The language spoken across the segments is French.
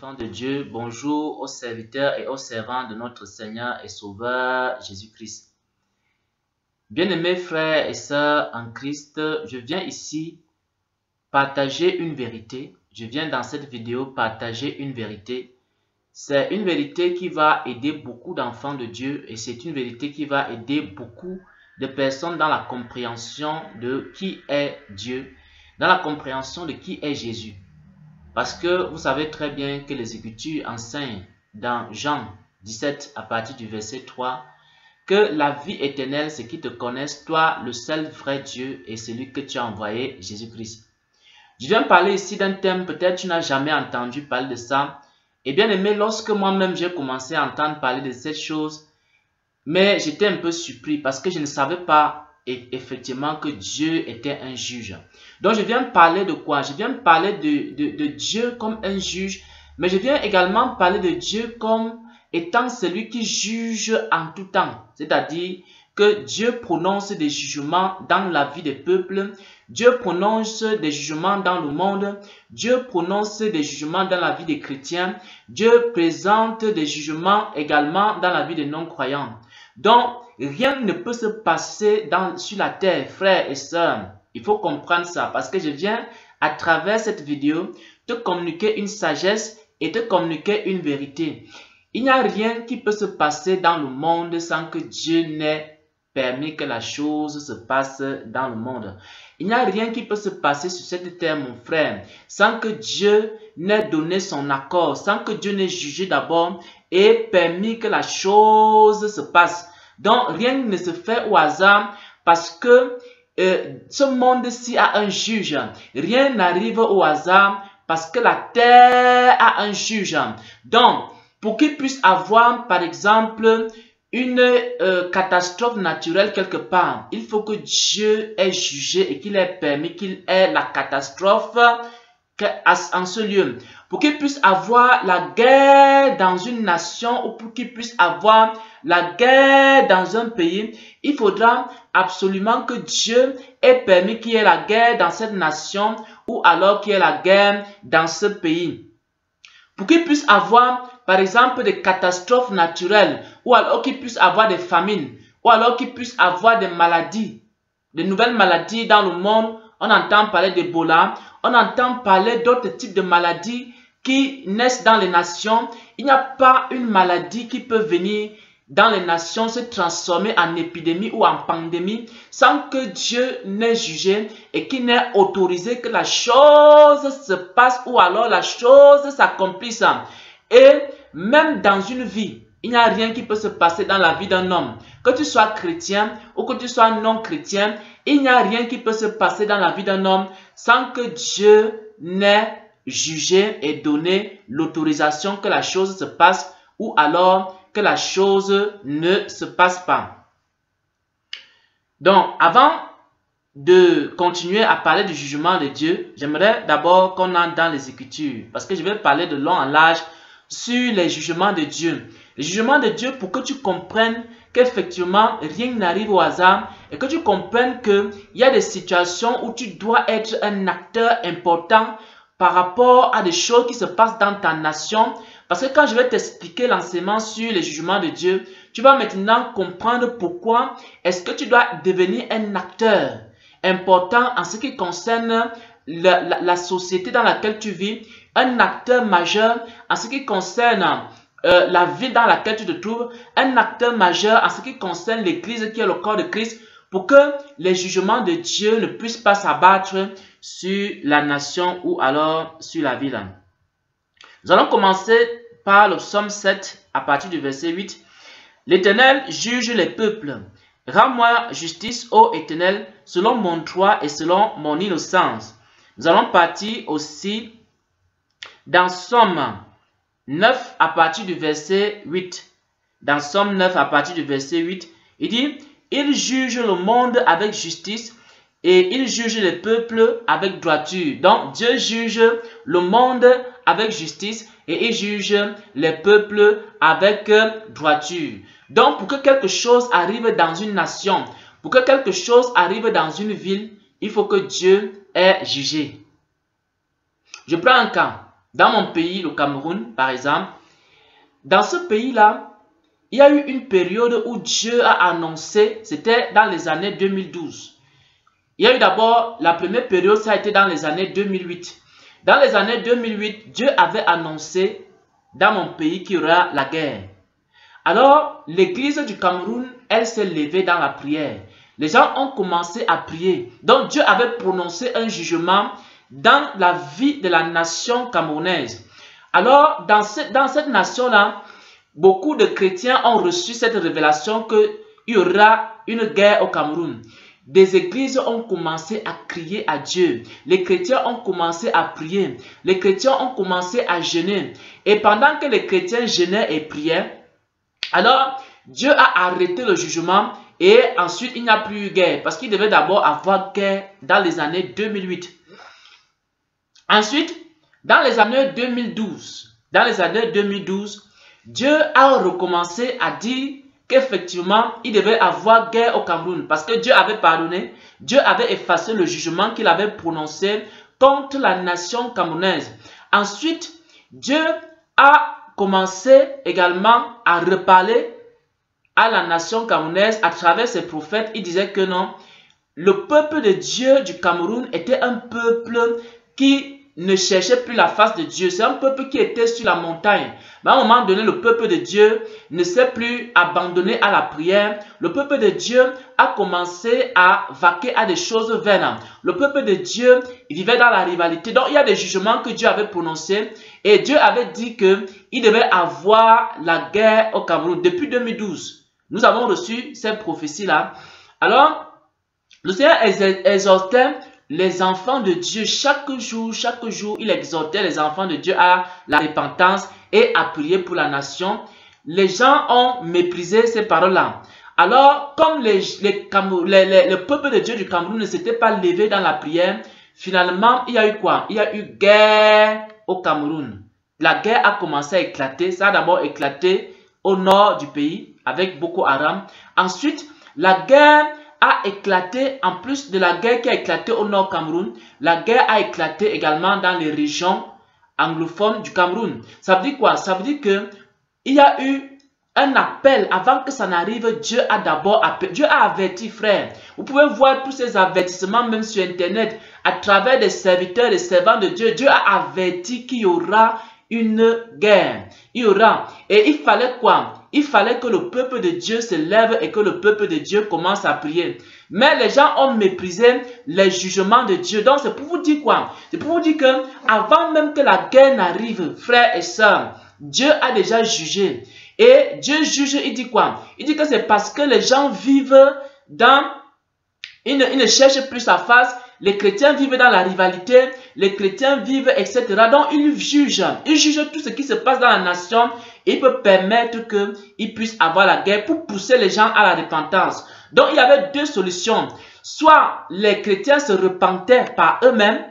enfants de Dieu, bonjour aux serviteurs et aux servants de notre Seigneur et Sauveur Jésus-Christ. Bien-aimés frères et sœurs en Christ, je viens ici partager une vérité. Je viens dans cette vidéo partager une vérité. C'est une vérité qui va aider beaucoup d'enfants de Dieu et c'est une vérité qui va aider beaucoup de personnes dans la compréhension de qui est Dieu, dans la compréhension de qui est Jésus. Parce que vous savez très bien que les Écritures enseignent dans Jean 17 à partir du verset 3 que la vie éternelle, c'est qu'ils te connaissent, toi, le seul vrai Dieu et celui que tu as envoyé, Jésus-Christ. Je viens parler ici d'un thème, peut-être tu n'as jamais entendu parler de ça. Et bien aimé, lorsque moi-même j'ai commencé à entendre parler de cette chose, mais j'étais un peu surpris parce que je ne savais pas effectivement que Dieu était un juge. Donc je viens parler de quoi? Je viens parler de Dieu comme un juge, mais je viens également parler de Dieu comme étant celui qui juge en tout temps. C'est-à-dire que Dieu prononce des jugements dans la vie des peuples, Dieu prononce des jugements dans le monde, Dieu prononce des jugements dans la vie des chrétiens, Dieu présente des jugements également dans la vie des non-croyants. Donc, rien ne peut se passer sur la terre, frères et sœurs. Il faut comprendre ça parce que je viens à travers cette vidéo te communiquer une sagesse et te communiquer une vérité. Il n'y a rien qui peut se passer dans le monde sans que Dieu n'ait permis que la chose se passe dans le monde. Il n'y a rien qui peut se passer sur cette terre, mon frère, sans que Dieu n'ait donné son accord, sans que Dieu n'ait jugé d'abord et permis que la chose se passe. Donc, rien ne se fait au hasard parce que ce monde-ci a un juge. Rien n'arrive au hasard parce que la terre a un juge. Donc, pour qu'il puisse avoir, par exemple, une catastrophe naturelle quelque part, il faut que Dieu ait jugé et qu'il ait permis qu'il ait la catastrophe en ce lieu. Pour qu'il puisse avoir la guerre dans une nation ou pour qu'il puisse avoir la guerre dans un pays, il faudra absolument que Dieu ait permis qu'il y ait la guerre dans cette nation ou alors qu'il y ait la guerre dans ce pays. Pour qu'il puisse avoir, par exemple, des catastrophes naturelles ou alors qu'il puisse avoir des famines ou alors qu'il puisse avoir des maladies, de nouvelles maladies dans le monde. On entend parler d'Ebola, on entend parler d'autres types de maladies qui naissent dans les nations. Il n'y a pas une maladie qui peut venir dans les nations se transformer en épidémie ou en pandémie sans que Dieu n'ait jugé et qu'il n'ait autorisé que la chose se passe ou alors la chose s'accomplisse. Et même dans une vie, il n'y a rien qui peut se passer dans la vie d'un homme. Que tu sois chrétien ou que tu sois non chrétien, il n'y a rien qui peut se passer dans la vie d'un homme sans que Dieu n'ait jugé et donné l'autorisation que la chose se passe ou alors que la chose ne se passe pas. Donc, avant de continuer à parler du jugement de Dieu, j'aimerais d'abord qu'on entre dans les Écritures parce que je vais parler de long en large sur les jugements de Dieu. Les jugements de Dieu pour que tu comprennes qu'effectivement rien n'arrive au hasard et que tu comprennes qu'il y a des situations où tu dois être un acteur important par rapport à des choses qui se passent dans ta nation. Parce que quand je vais t'expliquer l'enseignement sur les jugements de Dieu, tu vas maintenant comprendre pourquoi est-ce que tu dois devenir un acteur important en ce qui concerne la société dans laquelle tu vis, un acteur majeur en ce qui concerne la ville dans laquelle tu te trouves, un acteur majeur en ce qui concerne l'église qui est le corps de Christ, pour que les jugements de Dieu ne puissent pas s'abattre sur la nation ou alors sur la ville. Nous allons commencer par le psaume 7 à partir du verset 8. L'Éternel juge les peuples. Rends-moi justice, ô Éternel, selon mon droit et selon mon innocence. Nous allons partir aussi dans Psaume 9 à partir du verset 8. Dans Psaume 9 à partir du verset 8, il dit « Il juge le monde avec justice et il juge les peuples avec droiture. » Donc Dieu juge le monde avec justice et il juge les peuples avec droiture. Donc pour que quelque chose arrive dans une nation, pour que quelque chose arrive dans une ville, il faut que Dieu ait jugé. Je prends un cas. Dans mon pays, le Cameroun, par exemple, dans ce pays-là, il y a eu une période où Dieu a annoncé, c'était dans les années 2012. Il y a eu d'abord, la première période, ça a été dans les années 2008. Dans les années 2008, Dieu avait annoncé dans mon pays qu'il y aura la guerre. Alors, l'église du Cameroun, elle s'est levée dans la prière. Les gens ont commencé à prier. Donc, Dieu avait prononcé un jugement dans la vie de la nation camerounaise. Alors, dans cette nation-là, beaucoup de chrétiens ont reçu cette révélation qu'il y aura une guerre au Cameroun. Des églises ont commencé à crier à Dieu. Les chrétiens ont commencé à prier. Les chrétiens ont commencé à jeûner. Et pendant que les chrétiens jeûnaient et priaient, alors Dieu a arrêté le jugement et ensuite il n'y a plus eu guerre. Parce qu'il devait d'abord avoir guerre dans les années 2008. Ensuite, dans les années 2012, Dieu a recommencé à dire qu'effectivement, il devait avoir guerre au Cameroun parce que Dieu avait pardonné, Dieu avait effacé le jugement qu'il avait prononcé contre la nation camerounaise. Ensuite, Dieu a commencé également à reparler à la nation camerounaise à travers ses prophètes. Il disait que non, le peuple de Dieu du Cameroun était un peuple qui ne cherchait plus la face de Dieu. C'est un peuple qui était sur la montagne. Mais à un moment donné, le peuple de Dieu ne s'est plus abandonné à la prière. Le peuple de Dieu a commencé à vaquer à des choses vaines. Le peuple de Dieu vivait dans la rivalité. Donc, il y a des jugements que Dieu avait prononcés. Et Dieu avait dit qu'il devait avoir la guerre au Cameroun. Depuis 2012, nous avons reçu ces prophéties-là. Alors, le Seigneur exhortait les enfants de Dieu, chaque jour, il exhortait les enfants de Dieu à la repentance et à prier pour la nation. Les gens ont méprisé ces paroles-là. Alors, comme le peuple de Dieu du Cameroun ne s'était pas levé dans la prière, finalement, il y a eu quoi? Il y a eu guerre au Cameroun. La guerre a commencé à éclater. Ça a d'abord éclaté au nord du pays avec Boko Haram. Ensuite, la guerre a éclaté, en plus de la guerre qui a éclaté au nord Cameroun, la guerre a éclaté également dans les régions anglophones du Cameroun. Ça veut dire quoi? Ça veut dire qu'il y a eu un appel avant que ça n'arrive. Dieu a d'abord appelé, Dieu a averti, frère. Vous pouvez voir tous ces avertissements même sur internet à travers des serviteurs, des servants de Dieu. Dieu a averti qu'il y aura une guerre. Il y aura. Et il fallait quoi? Il fallait que le peuple de Dieu se lève et que le peuple de Dieu commence à prier. Mais les gens ont méprisé les jugements de Dieu. Donc c'est pour vous dire quoi? C'est pour vous dire que avant même que la guerre n'arrive, frères et sœurs, Dieu a déjà jugé. Et Dieu juge, il dit quoi? Il dit que c'est parce que les gens vivent dans... Ils ne cherchent plus sa face. Les chrétiens vivent dans la rivalité, les chrétiens vivent, etc. Donc, ils jugent tout ce qui se passe dans la nation et il peut permettre qu'ils puissent avoir la guerre pour pousser les gens à la repentance. Donc, il y avait deux solutions. Soit les chrétiens se repentaient par eux-mêmes,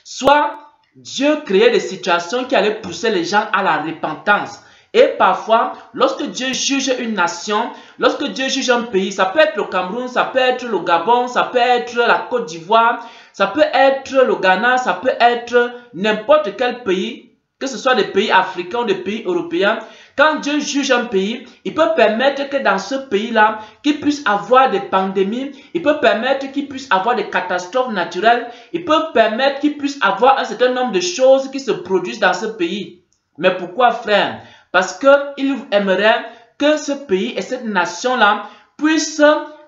soit Dieu créait des situations qui allaient pousser les gens à la repentance. Et parfois, lorsque Dieu juge une nation, lorsque Dieu juge un pays, ça peut être le Cameroun, ça peut être le Gabon, ça peut être la Côte d'Ivoire, ça peut être le Ghana, ça peut être n'importe quel pays, que ce soit des pays africains ou des pays européens. Quand Dieu juge un pays, il peut permettre que dans ce pays-là, qu'il puisse avoir des pandémies, il peut permettre qu'il puisse avoir des catastrophes naturelles, il peut permettre qu'il puisse avoir un certain nombre de choses qui se produisent dans ce pays. Mais pourquoi, frère? Parce qu'il aimerait que ce pays et cette nation-là puissent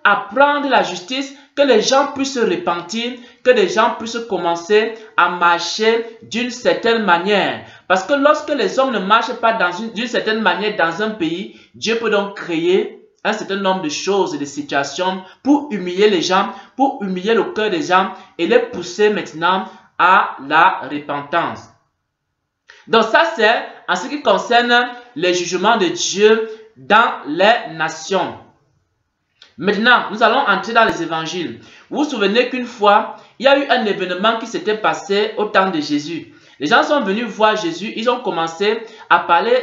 apprendre la justice, que les gens puissent se repentir, que les gens puissent commencer à marcher d'une certaine manière. Parce que lorsque les hommes ne marchent pas d'une certaine manière dans un pays, Dieu peut donc créer un certain nombre de choses et de situations pour humilier les gens, pour humilier le cœur des gens et les pousser maintenant à la repentance. Donc ça c'est en ce qui concerne les jugements de Dieu dans les nations. Maintenant, nous allons entrer dans les évangiles. Vous vous souvenez qu'une fois, il y a eu un événement qui s'était passé au temps de Jésus. Les gens sont venus voir Jésus, ils ont commencé à parler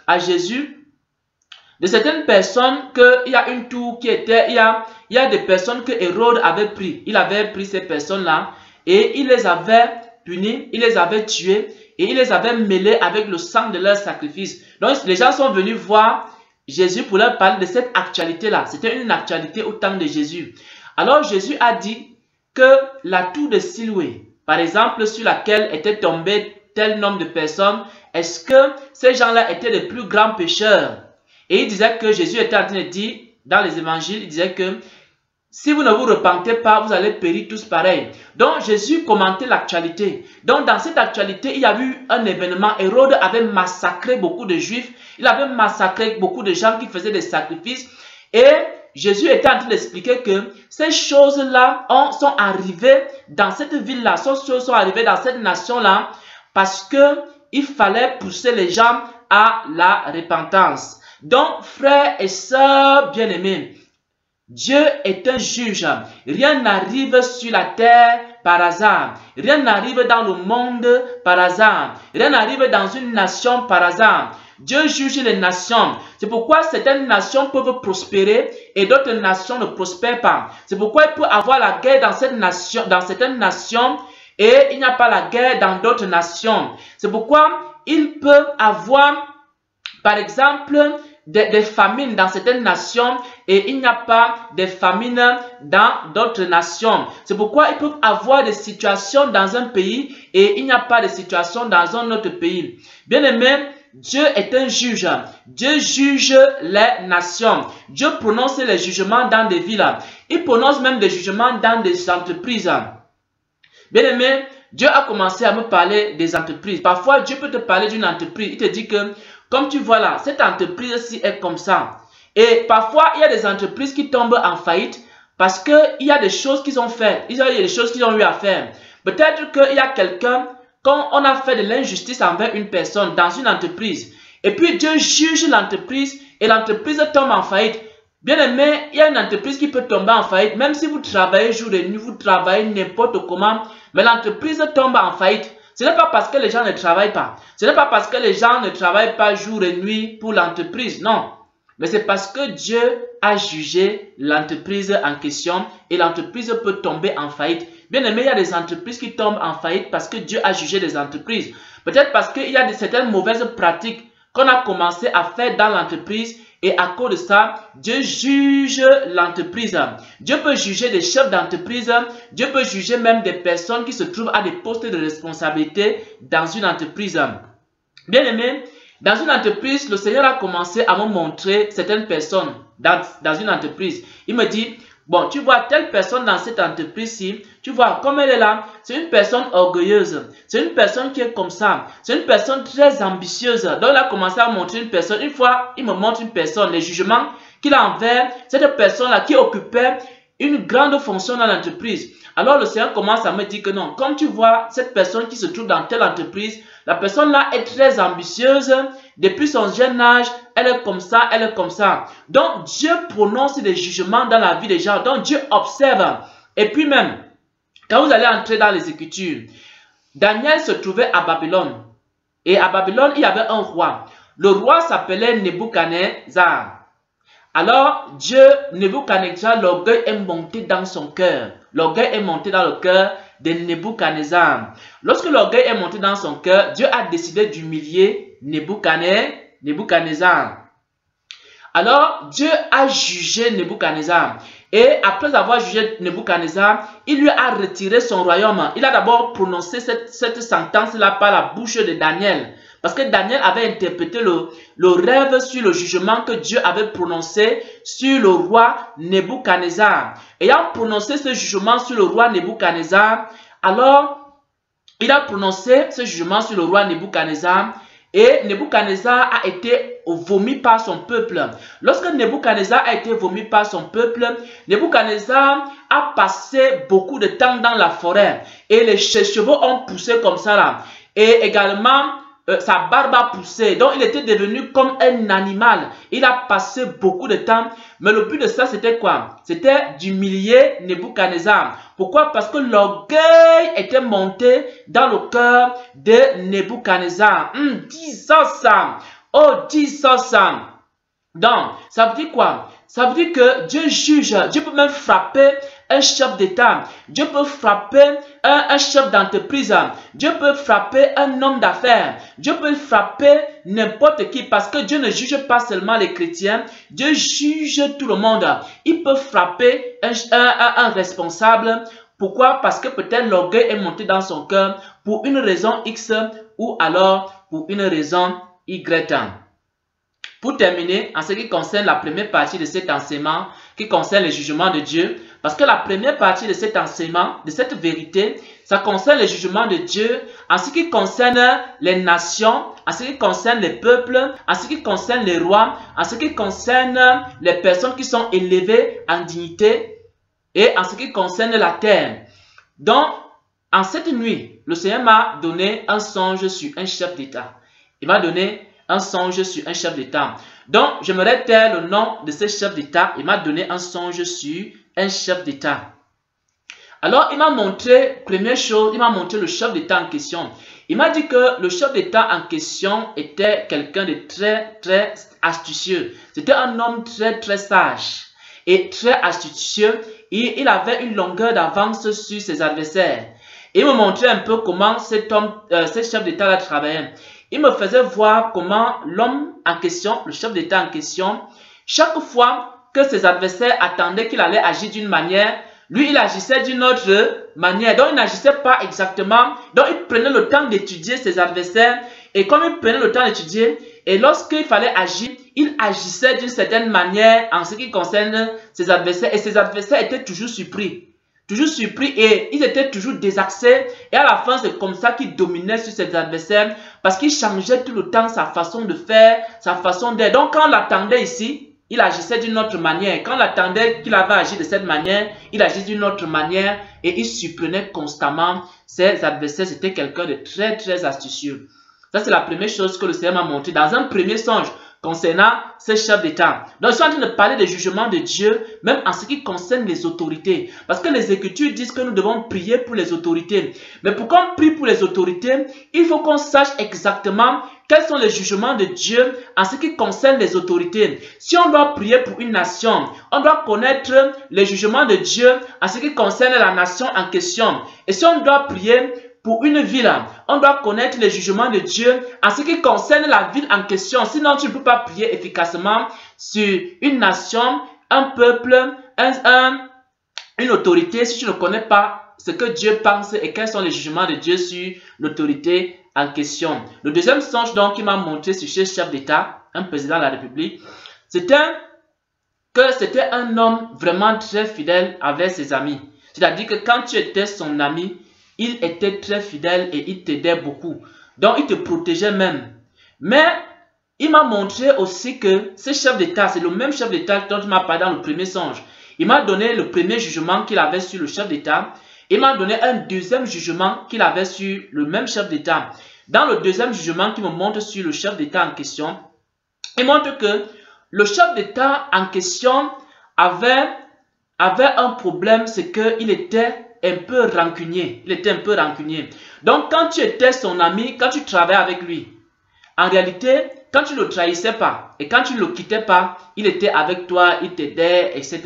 à Jésus de certaines personnes, qu'il y a une tour qui était, il y a des personnes que Hérode avait pris. Il avait pris ces personnes-là et il les avait punis, il les avait tués. et il les avait mêlés avec le sang de leur sacrifice. Donc les gens sont venus voir Jésus pour leur parler de cette actualité-là. C'était une actualité au temps de Jésus. Alors Jésus a dit que la tour de Siloué, par exemple, sur laquelle était tombé tel nombre de personnes, est-ce que ces gens-là étaient les plus grands pécheurs? Et il disait que Jésus était en train de dire, dans les évangiles, il disait que si vous ne vous repentez pas, vous allez périr tous pareil. Donc Jésus commentait l'actualité. Donc dans cette actualité, il y a eu un événement. Hérode avait massacré beaucoup de Juifs. Il avait massacré beaucoup de gens qui faisaient des sacrifices. Et Jésus était en train d'expliquer que ces choses-là sont arrivées dans cette ville-là. Ces choses sont arrivées dans cette nation-là parce qu'il fallait pousser les gens à la repentance. Donc, frères et sœurs bien-aimés, Dieu est un juge. Rien n'arrive sur la terre par hasard. Rien n'arrive dans le monde par hasard. Rien n'arrive dans une nation par hasard. Dieu juge les nations. C'est pourquoi certaines nations peuvent prospérer et d'autres nations ne prospèrent pas. C'est pourquoi il peut y avoir la guerre dans certaines nations et il n'y a pas la guerre dans d'autres nations. C'est pourquoi il peut y avoir, par exemple, des famines dans certaines nations et il n'y a pas de famines dans d'autres nations. C'est pourquoi il peut y avoir des situations dans un pays et il n'y a pas de situation dans un autre pays. Bien aimé, Dieu est un juge. Dieu juge les nations. Dieu prononce les jugements dans des villes. Il prononce même des jugements dans des entreprises. Bien aimé, Dieu a commencé à me parler des entreprises. Parfois, Dieu peut te parler d'une entreprise. Il te dit que, comme tu vois là, cette entreprise-ci est comme ça. Et parfois, il y a des entreprises qui tombent en faillite parce qu'il y a des choses qu'ils ont faites. Il y a des choses qu'ils ont eu à faire. Peut-être qu'il y a quelqu'un, quand on a fait de l'injustice envers une personne dans une entreprise, et puis Dieu juge l'entreprise et l'entreprise tombe en faillite. Bien aimé, il y a une entreprise qui peut tomber en faillite, même si vous travaillez jour et nuit, vous travaillez n'importe comment, mais l'entreprise tombe en faillite. Ce n'est pas parce que les gens ne travaillent pas. Ce n'est pas parce que les gens ne travaillent pas jour et nuit pour l'entreprise, non. Mais c'est parce que Dieu a jugé l'entreprise en question et l'entreprise peut tomber en faillite. Bien aimé, il y a des entreprises qui tombent en faillite parce que Dieu a jugé des entreprises. Peut-être parce qu'il y a certaines mauvaises pratiques qu'on a commencé à faire dans l'entreprise et à cause de ça, Dieu juge l'entreprise. Dieu peut juger des chefs d'entreprise. Dieu peut juger même des personnes qui se trouvent à des postes de responsabilité dans une entreprise. Bien aimé, dans une entreprise, le Seigneur a commencé à me montrer certaines personnes dans une entreprise. Il me dit, bon, tu vois telle personne dans cette entreprise-ci, tu vois comme elle est là, c'est une personne orgueilleuse, c'est une personne qui est comme ça, c'est une personne très ambitieuse. Donc il a commencé à montrer une personne. Une fois, il me montre une personne, les jugements qu'il a envers cette personne-là qui occupait une grande fonction dans l'entreprise. Alors le Seigneur commence à me dire que non, comme tu vois cette personne qui se trouve dans telle entreprise, la personne-là est très ambitieuse, depuis son jeune âge, elle est comme ça, elle est comme ça. Donc Dieu prononce des jugements dans la vie des gens, donc Dieu observe. Et puis même, quand vous allez entrer dans les Écritures, Daniel se trouvait à Babylone. Et à Babylone, il y avait un roi. Le roi s'appelait Nebuchadnezzar. Alors, Nebuchadnezzar, l'orgueil est monté dans son cœur. L'orgueil est monté dans le cœur de Nebuchadnezzar. Lorsque l'orgueil est monté dans son cœur, Dieu a décidé d'humilier Nebuchadnezzar. Alors, Dieu a jugé Nebuchadnezzar. Et après avoir jugé Nebuchadnezzar, il lui a retiré son royaume. Il a d'abord prononcé cette sentence-là par la bouche de Daniel. Parce que Daniel avait interprété le rêve sur le jugement que Dieu avait prononcé sur le roi Nebuchadnezzar. Ayant prononcé ce jugement sur le roi Nebuchadnezzar, alors il a prononcé ce jugement sur le roi Nebuchadnezzar et Nebuchadnezzar a été vomi par son peuple. Lorsque Nebuchadnezzar a été vomi par son peuple, Nebuchadnezzar a passé beaucoup de temps dans la forêt et ses cheveux ont poussé comme ça là. Et également, sa barbe a poussé, donc il était devenu comme un animal. Il a passé beaucoup de temps, mais le but de ça c'était quoi? C'était d'humilier Nebuchadnezzar. Pourquoi? Parce que l'orgueil était monté dans le cœur de Nebuchadnezzar. Dis ça. Oh, dis ça. Donc, ça veut dire quoi? Ça veut dire que Dieu juge. Dieu peut même frapper un chef d'État. Dieu peut frapper un chef d'entreprise. Dieu peut frapper un homme d'affaires. Dieu peut frapper n'importe qui parce que Dieu ne juge pas seulement les chrétiens. Dieu juge tout le monde. Il peut frapper un responsable. Pourquoi? Parce que peut-être l'orgueil est monté dans son cœur pour une raison X ou alors pour une raison Y. Pour terminer, en ce qui concerne la première partie de cet enseignement, qui concerne le jugement de Dieu, parce que la première partie de cet enseignement, de cette vérité, ça concerne le jugement de Dieu en ce qui concerne les nations, en ce qui concerne les peuples, en ce qui concerne les rois, en ce qui concerne les personnes qui sont élevées en dignité et en ce qui concerne la terre. Donc, en cette nuit, le Seigneur m'a donné un songe sur un chef d'État. Il m'a donné un songe sur un chef d'État. Donc, j'aimerais taire le nom de ce chef d'État. Il m'a donné un songe sur un chef d'État. Alors, il m'a montré, première chose, il m'a montré le chef d'État en question. Il m'a dit que le chef d'État en question était quelqu'un de très astucieux. C'était un homme très sage et très astucieux. Et il avait une longueur d'avance sur ses adversaires. Et il me montrait un peu comment cet homme, ce chef d'État travaillait. Il me faisait voir comment l'homme en question, le chef d'État en question, chaque fois que ses adversaires attendaient qu'il allait agir d'une manière, lui, il agissait d'une autre manière. Donc, il n'agissait pas exactement. Donc, il prenait le temps d'étudier ses adversaires. Et comme il prenait le temps d'étudier, et lorsqu'il fallait agir, il agissait d'une certaine manière en ce qui concerne ses adversaires. Et ses adversaires étaient toujours surpris. Toujours surpris et ils étaient toujours désaxés. Et à la fin, c'est comme ça qu'il dominait sur ses adversaires parce qu'il changeait tout le temps sa façon de faire, sa façon d'être. Donc, quand on l'attendait ici, il agissait d'une autre manière. Quand on l'attendait qu'il avait agi de cette manière, il agissait d'une autre manière et il surprenait constamment ses adversaires. C'était quelqu'un de très astucieux. Ça, c'est la première chose que le Seigneur m'a montré dans un premier songe concernant ces chefs d'État. Donc, je suis en train de parler des jugements de Dieu, même en ce qui concerne les autorités. Parce que les Écritures disent que nous devons prier pour les autorités. Mais pour qu'on prie pour les autorités, il faut qu'on sache exactement quels sont les jugements de Dieu en ce qui concerne les autorités. Si on doit prier pour une nation, on doit connaître les jugements de Dieu en ce qui concerne la nation en question. Et si on doit prier pour une ville, on doit connaître les jugements de Dieu en ce qui concerne la ville en question. Sinon, tu ne peux pas prier efficacement sur une nation, un peuple, une autorité si tu ne connais pas ce que Dieu pense et quels sont les jugements de Dieu sur l'autorité en question. Le deuxième songe donc qui m'a montré sur ce chef d'État, un président de la République, c'était un homme vraiment très fidèle avec ses amis. C'est-à-dire que quand tu étais son ami, il était très fidèle et il t'aidait beaucoup. Donc, il te protégeait même. Mais, il m'a montré aussi que ce chef d'État, c'est le même chef d'État dont il m'a parlé dans le premier songe. Il m'a donné le premier jugement qu'il avait sur le chef d'État. Il m'a donné un deuxième jugement qu'il avait sur le même chef d'État. Dans le deuxième jugement qu'il me montre sur le chef d'État en question, il montre que le chef d'État en question avait un problème, c'est qu'il était un peu rancunier. Il était un peu rancunier. Donc, quand tu étais son ami, quand tu travaillais avec lui, en réalité, quand tu ne le trahissais pas et quand tu ne le quittais pas, il était avec toi, il t'aidait, etc.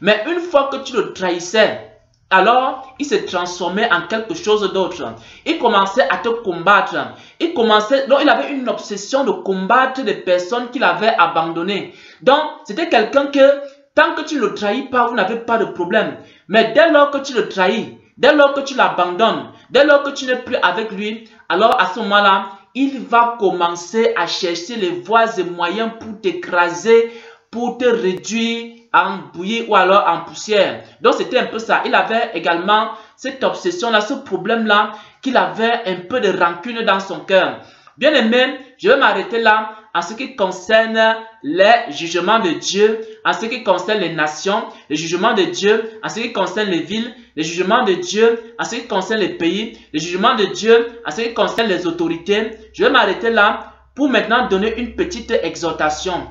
Mais une fois que tu le trahissais, alors il se transformait en quelque chose d'autre. Il commençait à te combattre. Donc, il avait une obsession de combattre des personnes qu'il avait abandonnées. Donc, c'était quelqu'un que tant que tu ne le trahis pas, vous n'avez pas de problème. Mais dès lors que tu le trahis, dès lors que tu l'abandonnes, dès lors que tu n'es plus avec lui, alors à ce moment-là, il va commencer à chercher les voies et moyens pour t'écraser, pour te réduire en bouillie ou alors en poussière. Donc c'était un peu ça. Il avait également cette obsession-là, ce problème-là, qu'il avait un peu de rancune dans son cœur. Bien aimé, je vais m'arrêter là en ce qui concerne les jugements de Dieu, en ce qui concerne les nations, les jugements de Dieu, en ce qui concerne les villes, les jugements de Dieu, en ce qui concerne les pays, les jugements de Dieu, en ce qui concerne les autorités. Je vais m'arrêter là pour maintenant donner une petite exhortation.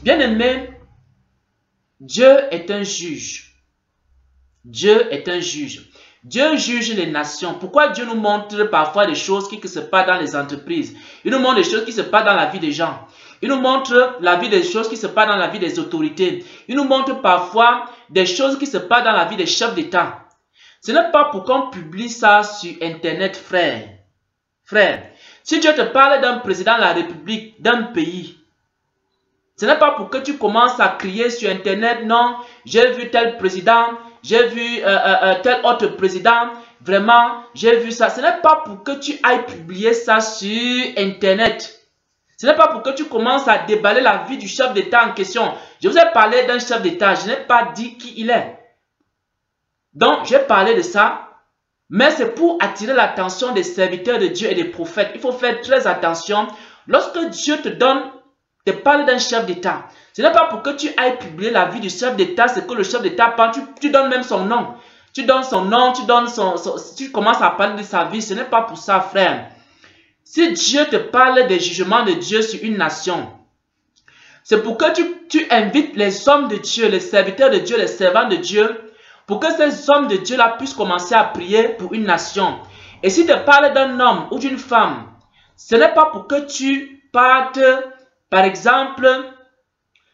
Bien aimé, Dieu est un juge. Dieu est un juge. Dieu juge les nations. Pourquoi Dieu nous montre parfois des choses qui se passent dans les entreprises? Il nous montre des choses qui se passent dans la vie des gens. Il nous montre la vie des choses qui se passent dans la vie des autorités. Il nous montre parfois des choses qui se passent dans la vie des chefs d'État. Ce n'est pas pour qu'on publie ça sur Internet, frère. Frère, si Dieu te parle d'un président de la République, d'un pays, ce n'est pas pour que tu commences à crier sur Internet, non, j'ai vu tel président, j'ai vu tel autre président, vraiment, j'ai vu ça. Ce n'est pas pour que tu ailles publier ça sur Internet. Ce n'est pas pour que tu commences à déballer la vie du chef d'État en question. Je vous ai parlé d'un chef d'État, je n'ai pas dit qui il est. Donc, j'ai parlé de ça, mais c'est pour attirer l'attention des serviteurs de Dieu et des prophètes. Il faut faire très attention. Lorsque Dieu te parle d'un chef d'État, ce n'est pas pour que tu ailles publier la vie du chef d'État, c'est que le chef d'État parle, tu donnes même son nom. Tu donnes son nom, tu commences à parler de sa vie, ce n'est pas pour ça, frère. Si Dieu te parle des jugements de Dieu sur une nation, c'est pour que tu invites les hommes de Dieu, les serviteurs de Dieu, les servants de Dieu, pour que ces hommes de Dieu-là puissent commencer à prier pour une nation. Et si tu parles d'un homme ou d'une femme, ce n'est pas pour que tu partes, par exemple,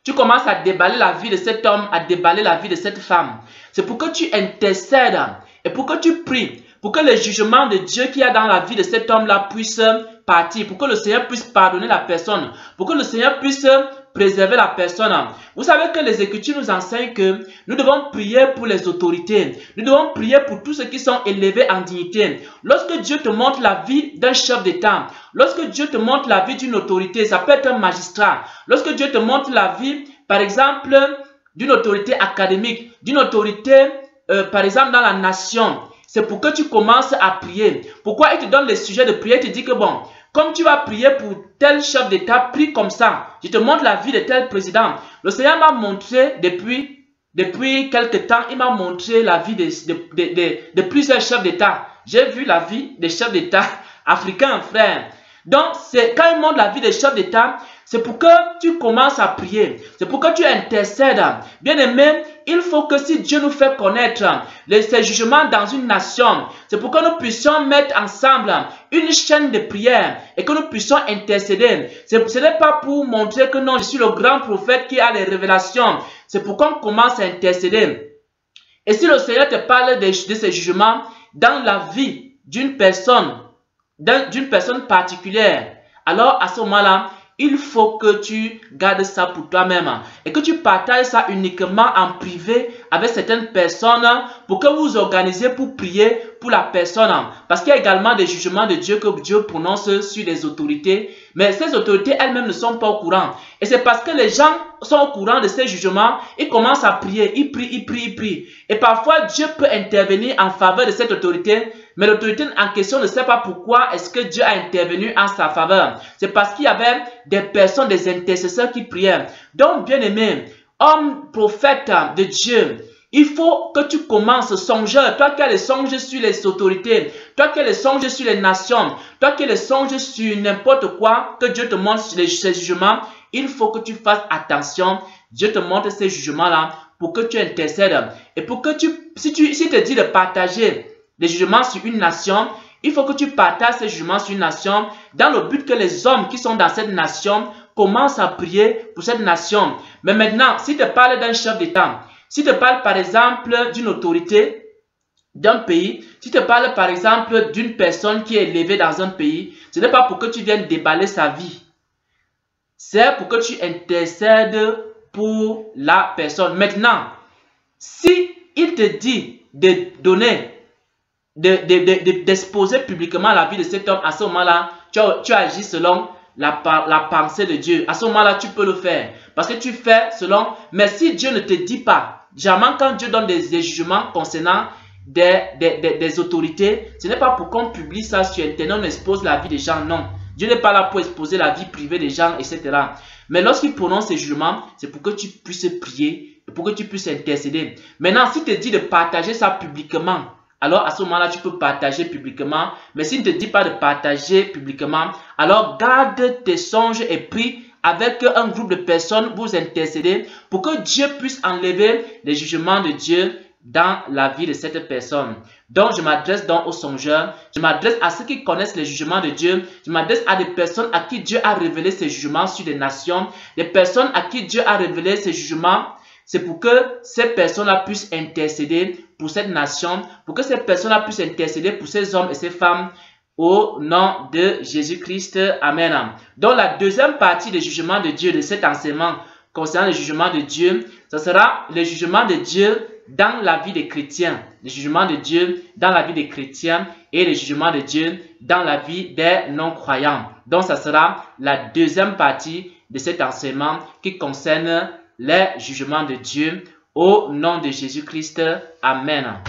tu commences à déballer la vie de cet homme, à déballer la vie de cette femme. C'est pour que tu intercèdes et pour que tu pries, pour que le jugement de Dieu qu'il y a dans la vie de cet homme-là puisse partir, pour que le Seigneur puisse pardonner la personne, pour que le Seigneur puisse préserver la personne. Vous savez que les Écritures nous enseignent que nous devons prier pour les autorités. Nous devons prier pour tous ceux qui sont élevés en dignité. Lorsque Dieu te montre la vie d'un chef d'État, lorsque Dieu te montre la vie d'une autorité, ça peut être un magistrat. Lorsque Dieu te montre la vie, par exemple, d'une autorité académique, d'une autorité, par exemple, dans la nation, c'est pour que tu commences à prier. Pourquoi il te donne les sujets de prière? Il te dit que bon, comme tu vas prier pour tel chef d'État, prie comme ça. Je te montre la vie de tel président. Le Seigneur m'a montré depuis quelques temps, il m'a montré la vie de plusieurs chefs d'État. J'ai vu la vie des chefs d'État africains, frère. Donc, quand il montre la vie des chefs d'État, c'est pour que tu commences à prier. C'est pour que tu intercèdes. Bien aimé, il faut que si Dieu nous fait connaître ses jugements dans une nation, c'est pour que nous puissions mettre ensemble une chaîne de prière et que nous puissions intercéder. Ce n'est pas pour montrer que non, je suis le grand prophète qui a les révélations. C'est pour qu'on commence à intercéder. Et si le Seigneur te parle de ces jugements dans la vie d'une personne particulière, alors à ce moment-là, il faut que tu gardes ça pour toi-même et que tu partages ça uniquement en privé avec certaines personnes pour que vous organisez pour prier pour la personne. Parce qu'il y a également des jugements de Dieu que Dieu prononce sur les autorités, mais ces autorités elles-mêmes ne sont pas au courant. Et c'est parce que les gens sont au courant de ces jugements, ils commencent à prier, ils prient. Et parfois Dieu peut intervenir en faveur de cette autorité, mais l'autorité en question ne sait pas pourquoi est-ce que Dieu a intervenu en sa faveur. C'est parce qu'il y avait des personnes, des intercesseurs qui priaient. Donc, bien aimé, homme prophète de Dieu, il faut que tu commences songeur. Toi qui as les songes sur les autorités, toi qui as les songes sur les nations, toi qui as les songes sur n'importe quoi que Dieu te montre sur ces jugements, il faut que tu fasses attention. Dieu te montre ces jugements-là pour que tu intercèdes. Et pour que si te dit de partager les jugements sur une nation, il faut que tu partages ces jugements sur une nation dans le but que les hommes qui sont dans cette nation commencent à prier pour cette nation. Mais maintenant, si tu parles d'un chef d'État, si tu parles par exemple d'une autorité d'un pays, si tu parles par exemple d'une personne qui est élevée dans un pays, ce n'est pas pour que tu viennes déballer sa vie. C'est pour que tu intercèdes pour la personne. Maintenant, si il te dit de donner, d'exposer publiquement la vie de cet homme, à ce moment-là, tu agis selon la pensée de Dieu. À ce moment-là, tu peux le faire. Parce que tu fais selon... Mais si Dieu ne te dit pas, jamais quand Dieu donne des jugements concernant des autorités, ce n'est pas pour qu'on publie ça sur Internet, on expose la vie des gens, non. Dieu n'est pas là pour exposer la vie privée des gens, etc. Mais lorsqu'il prononce ces jugements, c'est pour que tu puisses prier, pour que tu puisses intercéder. Maintenant, s'il te dit de partager ça publiquement, alors à ce moment-là, tu peux partager publiquement. Mais s'il ne te dit pas de partager publiquement, alors garde tes songes et prie avec un groupe de personnes, vous intercédez pour que Dieu puisse enlever les jugements de Dieu dans la vie de cette personne. Donc, je m'adresse donc aux songeurs, je m'adresse à ceux qui connaissent les jugements de Dieu, je m'adresse à des personnes à qui Dieu a révélé ses jugements sur des nations, des personnes à qui Dieu a révélé ses jugements c'est pour que ces personnes-là puissent intercéder pour cette nation, pour que ces personnes-là puissent intercéder pour ces hommes et ces femmes au nom de Jésus-Christ. Amen. Donc la deuxième partie des jugements de Dieu, de cet enseignement concernant le jugement de Dieu, ce sera le jugement de Dieu dans la vie des chrétiens. Le jugement de Dieu dans la vie des chrétiens et le jugement de Dieu dans la vie des non-croyants. Donc ça sera la deuxième partie de cet enseignement qui concerne les jugements de Dieu au nom de Jésus-Christ. Amen.